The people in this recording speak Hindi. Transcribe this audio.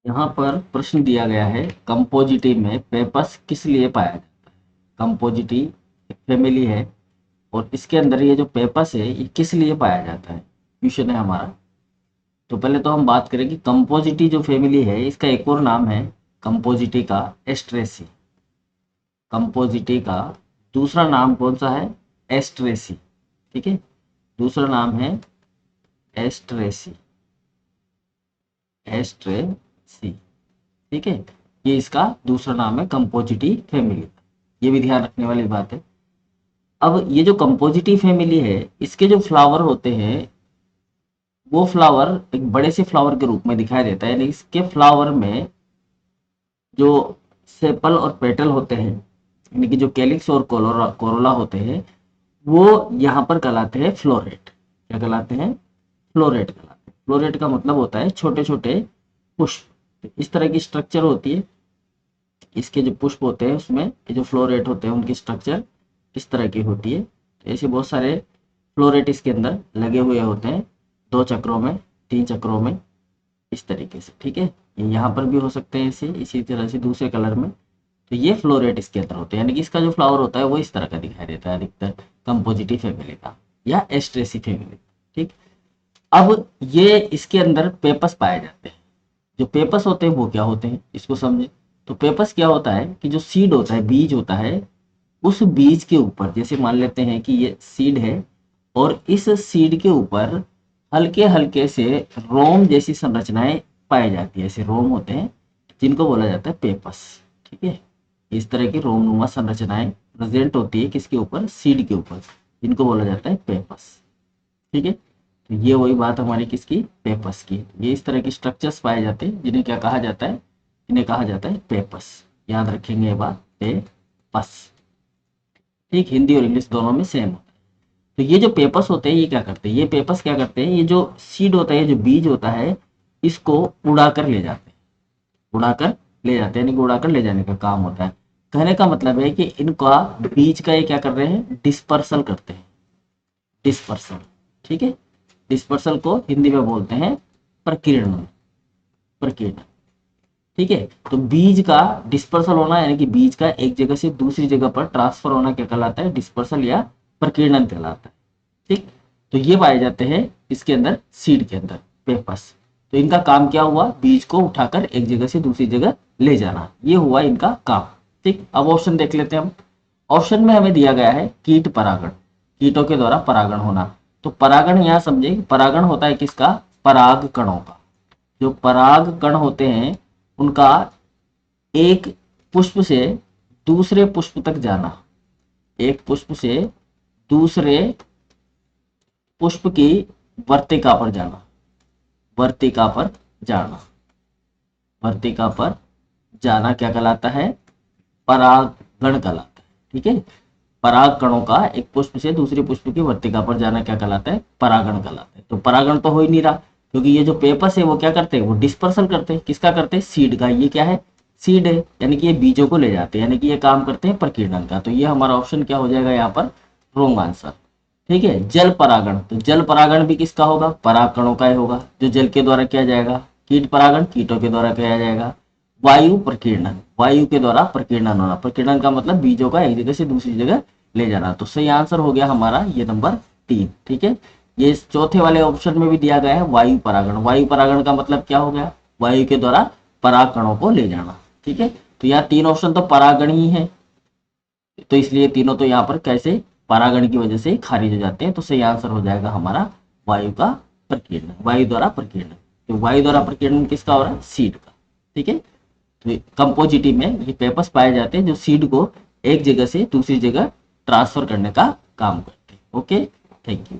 यहाँ पर प्रश्न दिया गया है, कंपोजिटी में पेपस किस लिए पाया जाता है। कंपोजिटी एक फैमिली है और इसके अंदर ये जो पेपस है ये किस लिए पाया जाता है, क्वेश्चन है हमारा। तो पहले तो हम बात करें कि कंपोजिटी जो फैमिली है इसका एक और नाम है कंपोजिटी का एस्ट्रेसी। कंपोजिटी का दूसरा नाम कौन सा है, एस्ट्रेसी। ठीक है, दूसरा नाम है एस्ट्रेसी। एस्ट्रेसी, ठीक है, ये इसका दूसरा नाम है कंपोजिटी फैमिली। ये भी ध्यान रखने वाली बात है। अब ये जो कंपोजिटी फैमिली है इसके जो फ्लावर होते हैं वो फ्लावर एक बड़े से फ्लावर के रूप में दिखाई देता है, यानी इसके फ्लावर में जो सेपल और पेटल होते हैं, यानी कि जो कैलिक्स और कोरोला होते हैं, वो यहाँ पर कहलाते हैं फ्लोरेट। क्या कहलाते हैं, फ्लोरेट कहलाते हैं। फ्लोरेट का मतलब होता है छोटे छोटे पुष्प। तो इस तरह की स्ट्रक्चर होती है, इसके जो पुष्प होते हैं उसमें ये जो फ्लोरेट होते हैं उनकी स्ट्रक्चर इस तरह की होती है। तो ऐसे बहुत सारे फ्लोरेट इसके अंदर लगे हुए होते हैं, 2 चक्रों में, 3 चक्रों में, इस तरीके से। ठीक है, ये यहाँ पर भी हो सकते हैं ऐसे, इसी तरह से दूसरे कलर में। तो ये फ्लोरेट इसके अंदर होते हैं, यानी कि इसका जो फ्लावर होता है वो इस तरह का दिखाई देता है अधिकतर कंपोजिटी फैमिली का या एस्ट्रेसी फैमिली। ठीक, अब ये इसके अंदर पेपस पाए जाते हैं। जो पेपस होते हैं वो क्या होते हैं इसको समझे। तो पेपस क्या होता है कि जो सीड होता है, बीज होता है, उस बीज के ऊपर, जैसे मान लेते हैं कि ये सीड है और इस सीड के ऊपर हल्के हल्के से रोम जैसी संरचनाएं पाई जाती है। ऐसे रोम होते हैं जिनको बोला जाता है पेपस। ठीक है, इस तरह की रोमनुमा संरचनाएं प्रेजेंट होती है किसके ऊपर, सीड के ऊपर, जिनको बोला जाता है पेपस। ठीक है, तो ये वही बात हमारी किसकी, पेपस की। ये इस तरह की स्ट्रक्चर्स पाए जाते हैं जिन्हें क्या कहा जाता है, इन्हें कहा जाता है पेपस। याद रखेंगे ये बात, पेपस। ठीक, हिंदी और इंग्लिश दोनों में सेम होता है। तो ये जो पेपर्स होते हैं ये क्या करते हैं, ये पेपर्स क्या करते हैं, ये जो सीड होता है, जो बीज होता है, इसको उड़ाकर ले जाते हैं। उड़ाकर ले जाते हैं, यानी कि उड़ाकर ले जाने का काम होता है। कहने का मतलब है कि इनका बीज का ये क्या कर रहे हैं, डिस्पर्सल करते हैं। डिस्पर्सल, ठीक है, डिस्पर्सल को हिंदी में बोलते हैं प्रकीर्णन। प्रकीर्णन, ठीक है। तो बीज का डिस्पर्सल होना, यानी कि बीज का एक जगह से दूसरी जगह पर ट्रांसफर होना क्या कहलाता है, डिस्पर्सल या प्रकीर्णन कहलाता है। ठीक, तो ये पाए जाते हैं इसके अंदर, सीड के अंदर, पेपर्स। तो इनका काम क्या हुआ, बीज को उठाकर एक जगह से दूसरी जगह ले जाना, ये हुआ इनका काम। ठीक, अब ऑप्शन देख लेते हैं हम। ऑप्शन में हमें दिया गया है कीट परागण, कीटों के द्वारा परागण होना। तो परागण यहाँ समझे, परागण होता है किसका, पराग कणों का। जो पराग कण होते हैं उनका एक पुष्प से दूसरे पुष्प तक जाना, एक पुष्प से दूसरे पुष्प की वर्तिका पर जाना, वर्तिका पर जाना, वर्तिका पर जाना क्या कहलाता है, परागण कहलाता है। ठीक है, पराग कणों का एक पुष्प से दूसरे पुष्प की वर्तिका पर जाना क्या कहलाता है, परागण कहलाता है। तो परागण तो हो ही नहीं रहा, क्योंकि ये जो पेपर्स है वो क्या करते हैं, वो डिस्पर्सल करते हैं। किसका करते हैं, सीड का। ये क्या है, सीड है, यानी कि ये बीजों को ले जाते हैं, यानी कि ये काम करते हैं प्रकीर्णन का। तो ये हमारा ऑप्शन क्या हो जाएगा यहाँ पर, रोंग आंसर। ठीक है, जल परागण, तो जल परागण भी किसका होगा, पराग कणों का ही होगा, जो जल के द्वारा किया जाएगा। कीट परागण कीटों के द्वारा किया जाएगा। वायु प्रकीर्णन, वायु के द्वारा प्रकीर्णन होना, प्रकीर्णन का मतलब बीजों का एक जगह से दूसरी जगह ले जाना। तो सही आंसर हो गया हमारा ये नंबर 3। ठीक है, ये चौथे वाले ऑप्शन में भी दिया गया है वायु परागण। वायु परागण का मतलब क्या हो गया, वायु के द्वारा पराग कणों को ले जाना। ठीक है, तो यहाँ 3 ऑप्शन तो परागण ही है, तो इसलिए तीनों तो यहाँ पर कैसे, परागण की वजह से खारिज हो जाते हैं। तो सही आंसर हो जाएगा हमारा वायु का प्रकीर्णन, वायु द्वारा प्रकीर्णन। तो वायु द्वारा प्रकीर्णन किसका हो रहा है, सीड का। ठीक है, तो कंपोजिटी में ये पेपर्स पाए जाते हैं जो सीड को एक जगह से दूसरी जगह ट्रांसफर करने का काम करते हैं। Okay, thank you.